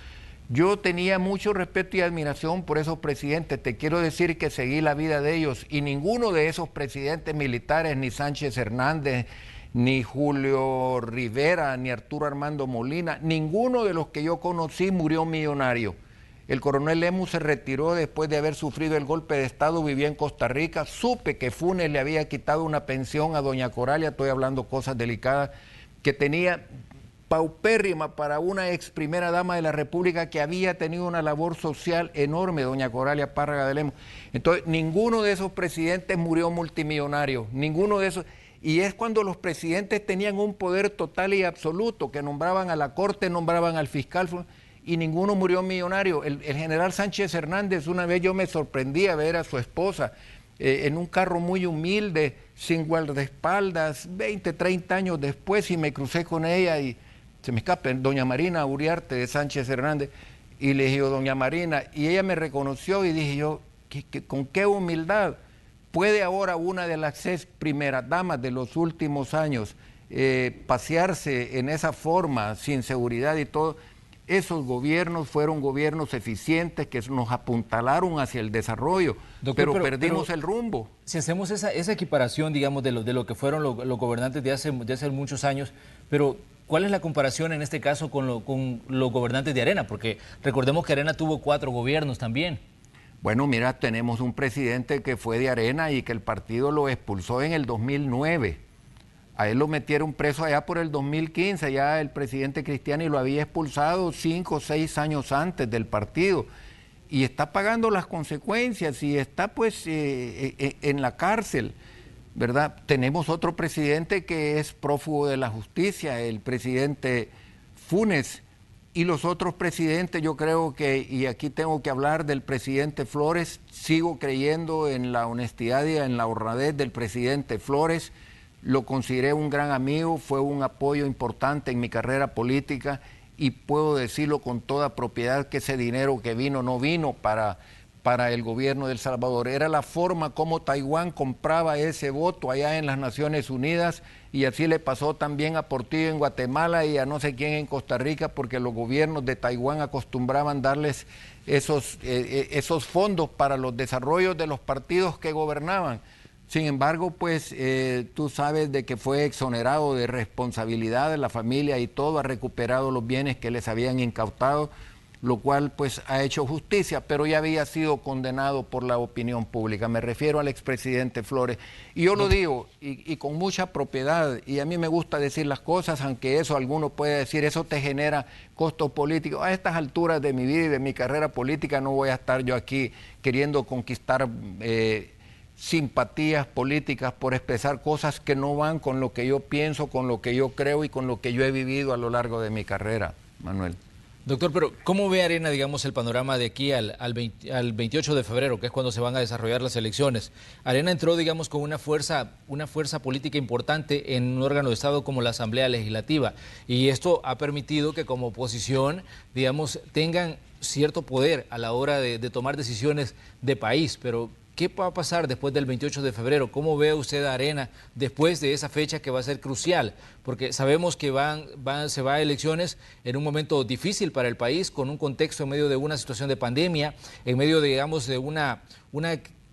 Yo tenía mucho respeto y admiración por esos presidentes. Te quiero decir que seguí la vida de ellos, y ninguno de esos presidentes militares, ni Sánchez Hernández, ni Julio Rivera, ni Arturo Armando Molina, ninguno de los que yo conocí murió millonario. El coronel Lemus se retiró después de haber sufrido el golpe de Estado, vivía en Costa Rica. Supe que Funes le había quitado una pensión a doña Coralia, estoy hablando cosas delicadas, que tenía paupérrima para una ex primera dama de la República que había tenido una labor social enorme, doña Coralia Párraga de Lemos. Entonces, ninguno de esos presidentes murió multimillonario, ninguno de esos. Y es cuando los presidentes tenían un poder total y absoluto, que nombraban a la Corte, nombraban al fiscal, y ninguno murió millonario. El general Sánchez Hernández, una vez yo me sorprendí a ver a su esposa en un carro muy humilde, sin guardaespaldas, 20, 30 años después, y me crucé con ella y se me escapa, doña Marina Uriarte de Sánchez Hernández, y le dije, doña Marina, y ella me reconoció, y dije yo, con qué humildad puede ahora una de las 6 primeras damas de los últimos años pasearse en esa forma, sin seguridad y todo. Esos gobiernos fueron gobiernos eficientes que nos apuntalaron hacia el desarrollo, doctor, pero perdimos el rumbo. Si hacemos esa equiparación, digamos, de lo que fueron los gobernantes de hace muchos años, pero ¿cuál es la comparación en este caso con los gobernantes de Arena? Porque recordemos que Arena tuvo 4 gobiernos también. Bueno, mira, tenemos un presidente que fue de Arena y que el partido lo expulsó en el 2009. A él lo metieron preso allá por el 2015, ya el presidente Cristiani lo había expulsado 5 o 6 años antes del partido y está pagando las consecuencias y está pues en la cárcel, ¿verdad? Tenemos otro presidente que es prófugo de la justicia, el presidente Funes, y los otros presidentes, yo creo que, y aquí tengo que hablar del presidente Flores, sigo creyendo en la honestidad y en la honradez del presidente Flores. Lo consideré un gran amigo, fue un apoyo importante en mi carrera política y puedo decirlo con toda propiedad que ese dinero que vino no vino para el gobierno de El Salvador. Era la forma como Taiwán compraba ese voto allá en las Naciones Unidas y así le pasó también a Portillo en Guatemala y a no sé quién en Costa Rica, porque los gobiernos de Taiwán acostumbraban darles esos fondos para los desarrollos de los partidos que gobernaban. Sin embargo, pues tú sabes de que fue exonerado de responsabilidad de la familia y todo, ha recuperado los bienes que les habían incautado, lo cual pues ha hecho justicia, pero ya había sido condenado por la opinión pública. Me refiero al expresidente Flores. Y yo lo digo, y con mucha propiedad, y a mí me gusta decir las cosas, aunque eso alguno puede decir, eso te genera costos políticos. A estas alturas de mi vida y de mi carrera política no voy a estar yo aquí queriendo conquistar simpatías políticas por expresar cosas que no van con lo que yo pienso, con lo que yo creo y con lo que yo he vivido a lo largo de mi carrera, Manuel. Doctor, pero ¿cómo ve Arena, digamos, el panorama de aquí al 28 de febrero, que es cuando se van a desarrollar las elecciones? Arena entró, digamos, con una fuerza política importante en un órgano de Estado como la Asamblea Legislativa, y esto ha permitido que como oposición, digamos, tengan cierto poder a la hora de tomar decisiones de país, pero ¿qué va a pasar después del 28 de febrero? ¿Cómo ve usted a Arena después de esa fecha que va a ser crucial? Porque sabemos que se va a elecciones en un momento difícil para el país, con un contexto en medio de una situación de pandemia, en medio, digamos, de una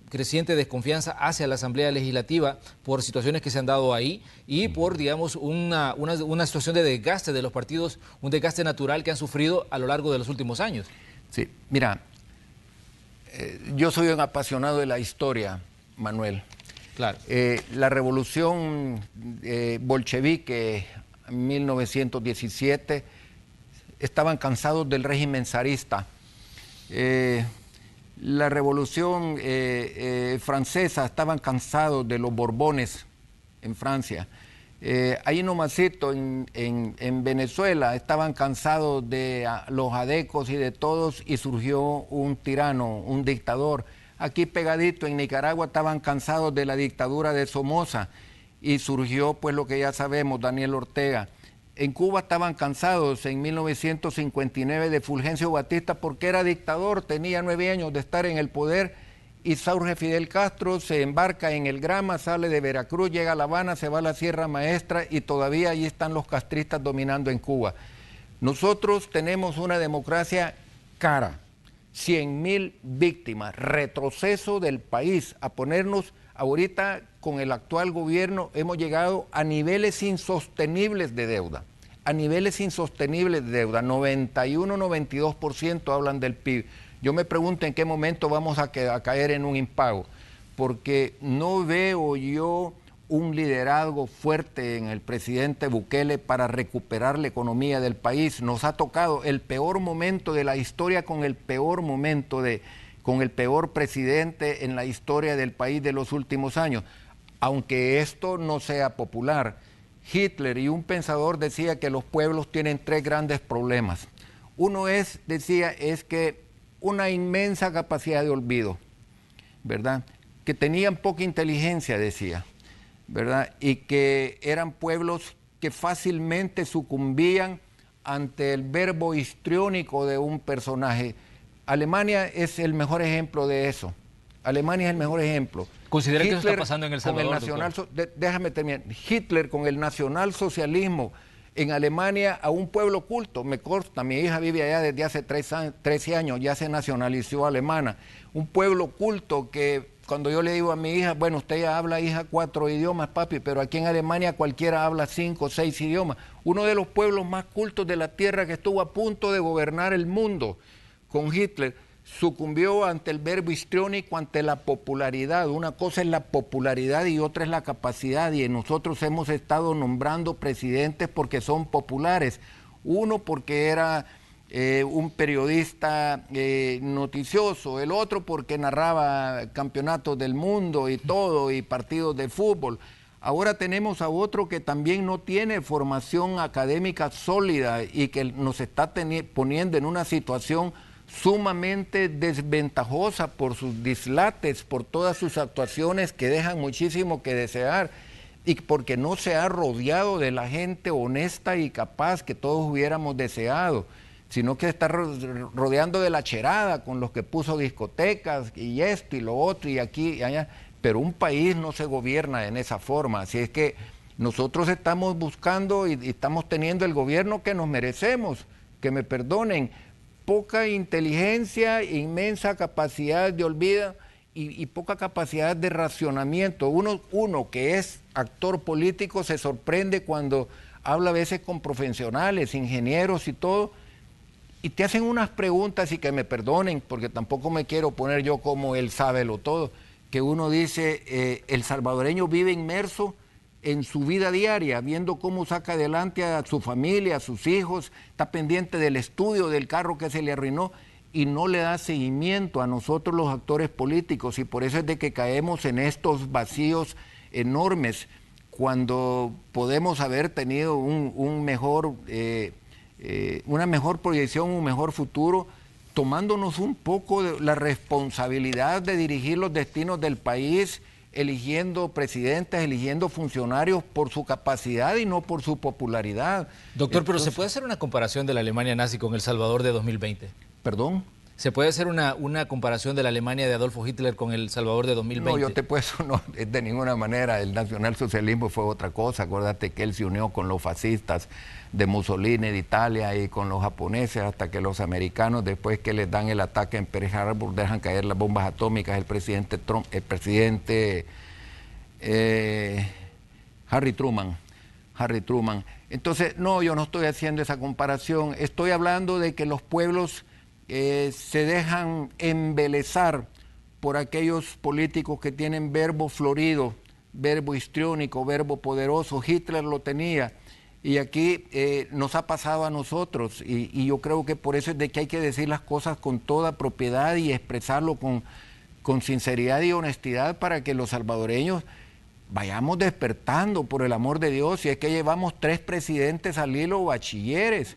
creciente desconfianza hacia la Asamblea Legislativa por situaciones que se han dado ahí y por, digamos, una situación de desgaste de los partidos, un desgaste natural que han sufrido a lo largo de los últimos años. Sí, mira, yo soy un apasionado de la historia, Manuel. Claro. La revolución bolchevique en 1917 estaban cansados del régimen zarista. La revolución francesa estaban cansados de los Borbones en Francia. Ahí nomasito en Venezuela estaban cansados de los adecos y de todos y surgió un tirano, un dictador. Aquí pegadito en Nicaragua estaban cansados de la dictadura de Somoza y surgió pues lo que ya sabemos, Daniel Ortega. En Cuba estaban cansados en 1959 de Fulgencio Batista porque era dictador, tenía 9 años de estar en el poder. Y surge Fidel Castro, se embarca en el Grama, sale de Veracruz, llega a La Habana, se va a la Sierra Maestra y todavía allí están los castristas dominando en Cuba. Nosotros tenemos una democracia cara, 100.000 víctimas, retroceso del país, a ponernos ahorita con el actual gobierno hemos llegado a niveles insostenibles de deuda, 91-92% hablan del PIB. Yo me pregunto en qué momento vamos a caer en un impago, porque no veo yo un liderazgo fuerte en el presidente Bukele para recuperar la economía del país. Nos ha tocado el peor momento de la historia con el peor presidente en la historia del país de los últimos años. Aunque esto no sea popular, Hitler y un pensador decía que los pueblos tienen 3 grandes problemas. Uno es que una inmensa capacidad de olvido, ¿verdad? Que tenían poca inteligencia, decía, ¿verdad? Y que eran pueblos que fácilmente sucumbían ante el verbo histriónico de un personaje. Alemania es el mejor ejemplo de eso. Alemania es el mejor ejemplo. ¿Considera que eso está pasando en El Salvador? Déjame terminar. Hitler con el nacionalsocialismo en Alemania a un pueblo culto, me consta, mi hija vive allá desde hace 13 años, ya se nacionalizó alemana, un pueblo culto que cuando yo le digo a mi hija, bueno, usted ya habla, hija, 4 idiomas, papi, pero aquí en Alemania cualquiera habla 5 o 6 idiomas, uno de los pueblos más cultos de la tierra que estuvo a punto de gobernar el mundo con Hitler, sucumbió ante el verbo histriónico, ante la popularidad. Una cosa es la popularidad y otra es la capacidad, y nosotros hemos estado nombrando presidentes porque son populares. Uno porque era un periodista noticioso, el otro porque narraba campeonatos del mundo y todo, y partidos de fútbol. Ahora tenemos a otro que también no tiene formación académica sólida y que nos está poniendo en una situación sumamente desventajosa por sus dislates, por todas sus actuaciones que dejan muchísimo que desear, y porque no se ha rodeado de la gente honesta y capaz que todos hubiéramos deseado, sino que está rodeando de la cherada con los que puso discotecas y esto y lo otro y aquí y allá. Pero un país no se gobierna en esa forma, así es que nosotros estamos buscando y estamos teniendo el gobierno que nos merecemos, que me perdonen, poca inteligencia, inmensa capacidad de olvido y poca capacidad de racionamiento. Uno que es actor político se sorprende cuando habla a veces con profesionales, ingenieros y todo, y te hacen unas preguntas, y que me perdonen, porque tampoco me quiero poner yo como él sábelo todo, que uno dice, el salvadoreño vive inmerso en su vida diaria, viendo cómo saca adelante a su familia, a sus hijos, está pendiente del estudio del carro que se le arruinó y no le da seguimiento a nosotros los actores políticos, y por eso es de que caemos en estos vacíos enormes cuando podemos haber tenido una mejor proyección, un mejor futuro, tomándonos un poco de la responsabilidad de dirigir los destinos del país, eligiendo presidentes, eligiendo funcionarios por su capacidad y no por su popularidad. Doctor, pero ¿se puede hacer una comparación de la Alemania nazi con El Salvador de 2020? ¿Perdón? ¿Se puede hacer una comparación de la Alemania de Adolfo Hitler con El Salvador de 2020? No, yo te puedo, no, de ninguna manera. El nacionalsocialismo fue otra cosa. Acuérdate que él se unió con los fascistas de Mussolini, de Italia, y con los japoneses, hasta que los americanos, después que les dan el ataque en Pearl Harbor, dejan caer las bombas atómicas. El presidente Harry Truman. Entonces, no, yo no estoy haciendo esa comparación. Estoy hablando de que los pueblos se dejan embelezar por aquellos políticos que tienen verbo florido, verbo histriónico, verbo poderoso. Hitler lo tenía, y aquí nos ha pasado a nosotros, y yo creo que por eso es de que hay que decir las cosas con toda propiedad y expresarlo con sinceridad y honestidad, para que los salvadoreños vayamos despertando, por el amor de Dios. Si es que llevamos 3 presidentes al hilo, bachilleres.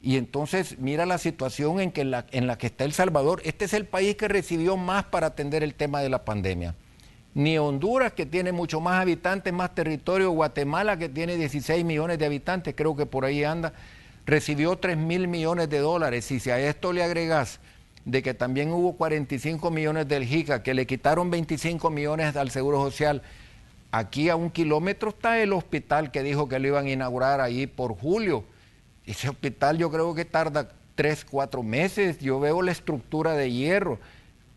Y entonces mira la situación en la que está El Salvador. Este es el país que recibió más para atender el tema de la pandemia. Ni Honduras, que tiene mucho más habitantes, más territorio, Guatemala, que tiene 16 millones de habitantes, creo que por ahí anda, recibió $3.000 millones. Y si a esto le agregas de que también hubo 45 millones del JICA, que le quitaron 25 millones al Seguro Social, aquí a 1 kilómetro está el hospital que dijo que lo iban a inaugurar ahí por julio. Ese hospital yo creo que tarda 3, 4 meses. Yo veo la estructura de hierro.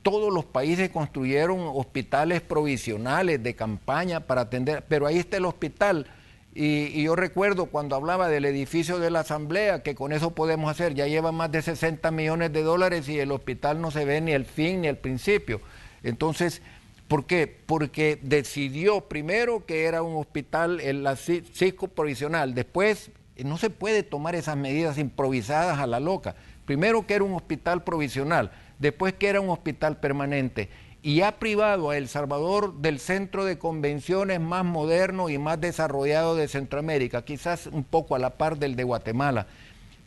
Todos los países construyeron hospitales provisionales de campaña para atender, pero ahí está el hospital. Y yo recuerdo cuando hablaba del edificio de la Asamblea, que con eso podemos hacer, ya lleva más de $60 millones y el hospital no se ve ni el fin ni el principio. Entonces, ¿por qué? Porque decidió primero que era un hospital, el Cisco provisional, después no se puede tomar esas medidas improvisadas a la loca. Primero que era un hospital provisional, después que era un hospital permanente, y ha privado a El Salvador del centro de convenciones más moderno y más desarrollado de Centroamérica, quizás un poco a la par del de Guatemala.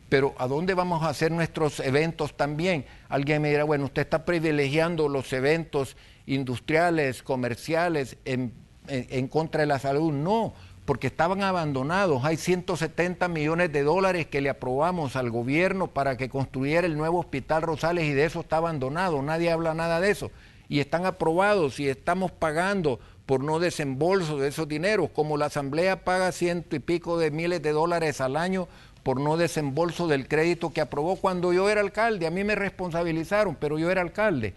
Pero ¿a dónde vamos a hacer nuestros eventos también? Alguien me dirá, bueno, usted está privilegiando los eventos industriales, comerciales, en contra de la salud. No, porque estaban abandonados. Hay $170 millones que le aprobamos al gobierno para que construyera el nuevo Hospital Rosales, y de eso está abandonado. Nadie habla nada de eso. Y están aprobados y estamos pagando por no desembolso de esos dineros, como la Asamblea paga $100 y pico de miles al año por no desembolso del crédito que aprobó cuando yo era alcalde. A mí me responsabilizaron, pero yo era alcalde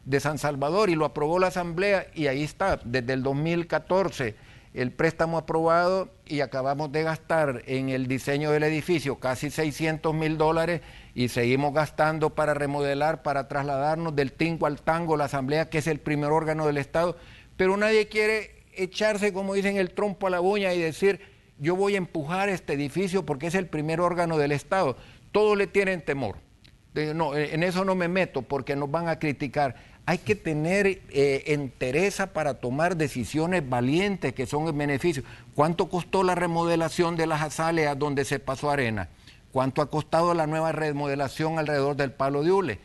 de San Salvador y lo aprobó la Asamblea, y ahí está, desde el 2014. el préstamo aprobado y acabamos de gastar en el diseño del edificio casi $600,000 y seguimos gastando para remodelar, para trasladarnos del tingo al tango, la Asamblea, que es el primer órgano del Estado, pero nadie quiere echarse, como dicen, el trompo a la uña y decir, yo voy a empujar este edificio porque es el primer órgano del Estado. Todos le tienen temor. No, en eso no me meto porque nos van a criticar. Hay que tener entereza para tomar decisiones valientes que son en beneficio. ¿Cuánto costó la remodelación de las azaleas donde se pasó arena? ¿Cuánto ha costado la nueva remodelación alrededor del Palo de Hule?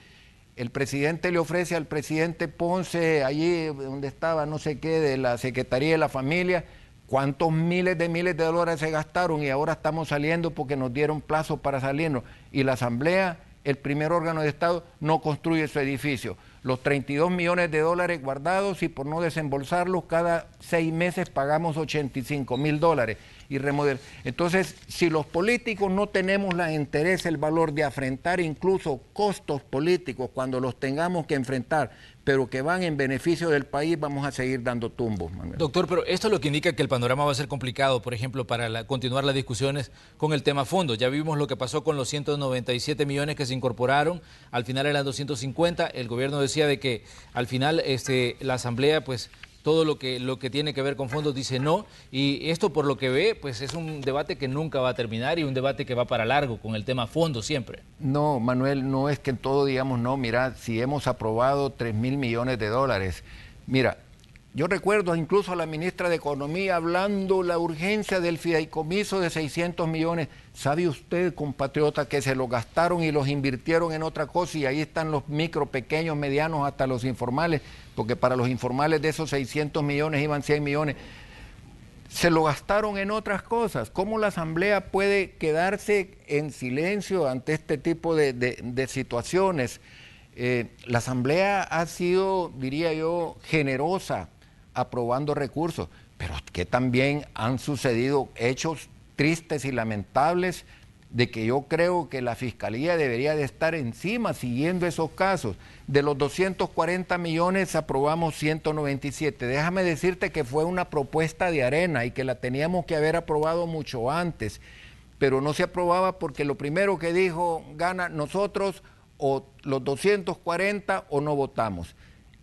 El presidente le ofrece al presidente Ponce, allí donde estaba no sé qué, de la Secretaría de la Familia, cuántos miles de dólares se gastaron y ahora estamos saliendo porque nos dieron plazo para salirnos. Y la Asamblea, el primer órgano de Estado, no construye su edificio. Los 32 millones de dólares guardados y por no desembolsarlos, cada 6 meses pagamos $85,000 y remodelar. Entonces, si los políticos no tenemos la interés, el valor de afrontar incluso costos políticos cuando los tengamos que enfrentar, pero que van en beneficio del país, vamos a seguir dando tumbos, Manuel. Doctor, pero esto es lo que indica que el panorama va a ser complicado, por ejemplo, para continuar las discusiones con el tema fondo. Ya vimos lo que pasó con los 197 millones que se incorporaron, al final eran 250, el gobierno decía de que al final la Asamblea, pues todo lo que tiene que ver con fondos dice no, y esto por lo que ve, pues es un debate que nunca va a terminar y un debate que va para largo con el tema fondos siempre. No, Manuel, no es que en todo digamos no, mira, si hemos aprobado 3.000 millones de dólares, mira, yo recuerdo incluso a la ministra de Economía hablando la urgencia del fideicomiso de 600 millones. ¿Sabe usted, compatriota, que se lo gastaron y los invirtieron en otra cosa y ahí están los micro, pequeños, medianos, hasta los informales? Porque para los informales de esos 600 millones iban 100 millones. Se lo gastaron en otras cosas. ¿Cómo la Asamblea puede quedarse en silencio ante este tipo de situaciones? La Asamblea ha sido, diría yo, generosa aprobando recursos, pero que también han sucedido hechos tristes y lamentables de que yo creo que la Fiscalía debería de estar encima siguiendo esos casos. De los 240 millones aprobamos 197. Déjame decirte que fue una propuesta de arena y que la teníamos que haber aprobado mucho antes, pero no se aprobaba porque lo primero que dijo, gana nosotros o los 240 o no votamos.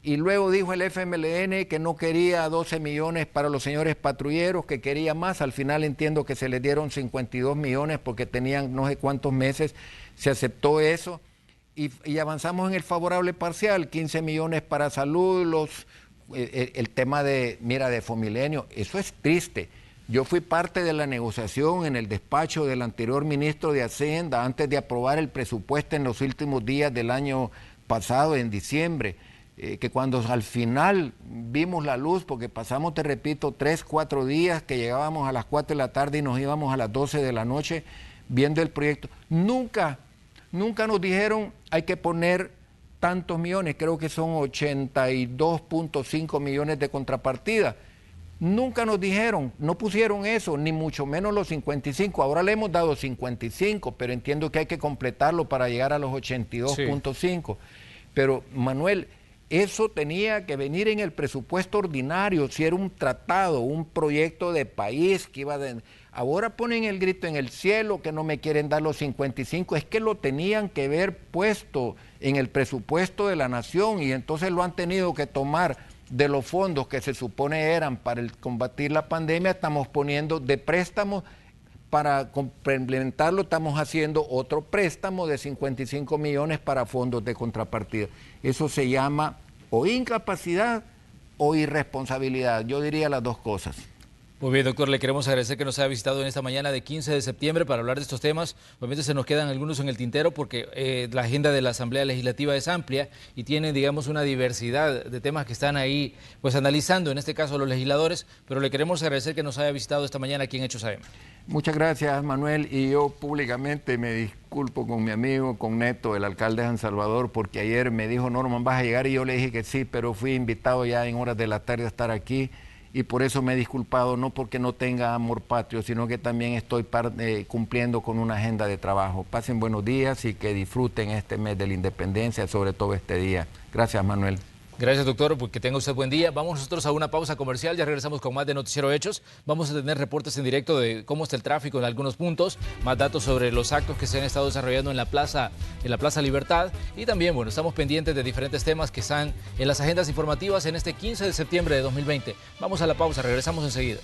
Y luego dijo el FMLN que no quería 12 millones para los señores patrulleros, que quería más. Al final entiendo que se les dieron 52 millones porque tenían no sé cuántos meses. Se aceptó eso y avanzamos en el favorable parcial, 15 millones para salud, el tema de Fomilenio. Eso es triste. Yo fui parte de la negociación en el despacho del anterior ministro de Hacienda antes de aprobar el presupuesto en los últimos días del año pasado, en diciembre. Que cuando al final vimos la luz, porque pasamos, te repito, 3, 4 días que llegábamos a las 4 de la tarde y nos íbamos a las 12 de la noche viendo el proyecto. Nunca nos dijeron hay que poner tantos millones, creo que son 82.5 millones de contrapartida. Nunca nos dijeron, no pusieron eso, ni mucho menos los 55. Ahora le hemos dado 55, pero entiendo que hay que completarlo para llegar a los 82.5. Sí. Pero, Manuel, eso tenía que venir en el presupuesto ordinario, si era un tratado, un proyecto de país que iba de... Ahora ponen el grito en el cielo que no me quieren dar los 55, es que lo tenían que ver puesto en el presupuesto de la nación y entonces lo han tenido que tomar de los fondos que se supone eran para combatir la pandemia, estamos poniendo de préstamos. Para complementarlo estamos haciendo otro préstamo de 55 millones para fondos de contrapartida. Eso se llama o incapacidad o irresponsabilidad. Yo diría las dos cosas. Muy bien, doctor, le queremos agradecer que nos haya visitado en esta mañana de 15 de septiembre para hablar de estos temas. Obviamente se nos quedan algunos en el tintero porque la agenda de la Asamblea Legislativa es amplia y tiene, digamos, una diversidad de temas que están ahí pues analizando, en este caso los legisladores, pero le queremos agradecer que nos haya visitado esta mañana aquí en Hechos AM. Muchas gracias, Manuel, y yo públicamente me disculpo con mi amigo, con Neto, el alcalde de San Salvador, porque ayer me dijo, Norman, ¿vas a llegar? Y yo le dije que sí, pero fui invitado ya en horas de la tarde a estar aquí. Y por eso me he disculpado, no porque no tenga amor patrio, sino que también estoy cumpliendo con una agenda de trabajo. Pasen buenos días y que disfruten este mes de la independencia, sobre todo este día. Gracias, Manuel. Gracias, doctor, que tenga usted buen día. Vamos nosotros a una pausa comercial, ya regresamos con más de Noticiero Hechos. Vamos a tener reportes en directo de cómo está el tráfico en algunos puntos, más datos sobre los actos que se han estado desarrollando en la Plaza Libertad. Y también, bueno, estamos pendientes de diferentes temas que están en las agendas informativas en este 15 de septiembre de 2020. Vamos a la pausa, regresamos enseguida.